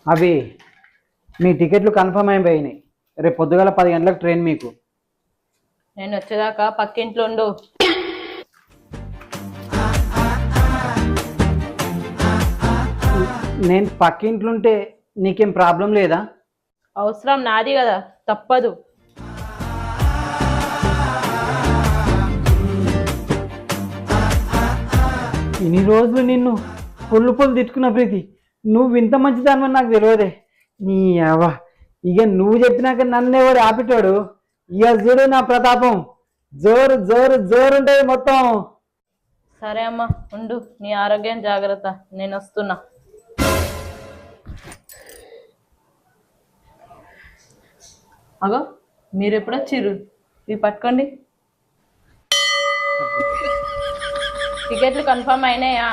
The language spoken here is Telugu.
అవి మీ టికెట్లు కన్ఫర్మ్ అయిపోయినాయి. రేపు పొద్దుగాల 10 గంటలకు ట్రైన్ మీకు. నేను వచ్చేదాకా పక్కింట్లో ఉండు. నేను పక్కింట్లుంటే నీకేం ప్రాబ్లం లేదా? అవసరం నాది కదా, తప్పదు. ఇన్ని రోజులు నిన్ను పొల్లు తిట్టుకున్న ప్రీతి, నువ్వు ఇంత మంచిదానివని నాకు తెలియదే. నీ అవ్వ, ఇక నువ్వు చెప్పినాక నన్ను ఎవడు ఆపిటాడు? ఇక చూడు నా ప్రతాపం, జోరు జోరు జోరు ఉంటుంది మొత్తం. సరే అమ్మా, ఉండు. నీ ఆరోగ్యం జాగ్రత్త, నేను వస్తున్నా. అగో, మీరు ఎప్పుడు వచ్చిర్రు? ఇవి పట్టుకోండి. టికెట్లు కన్ఫర్మ్ అయినాయా?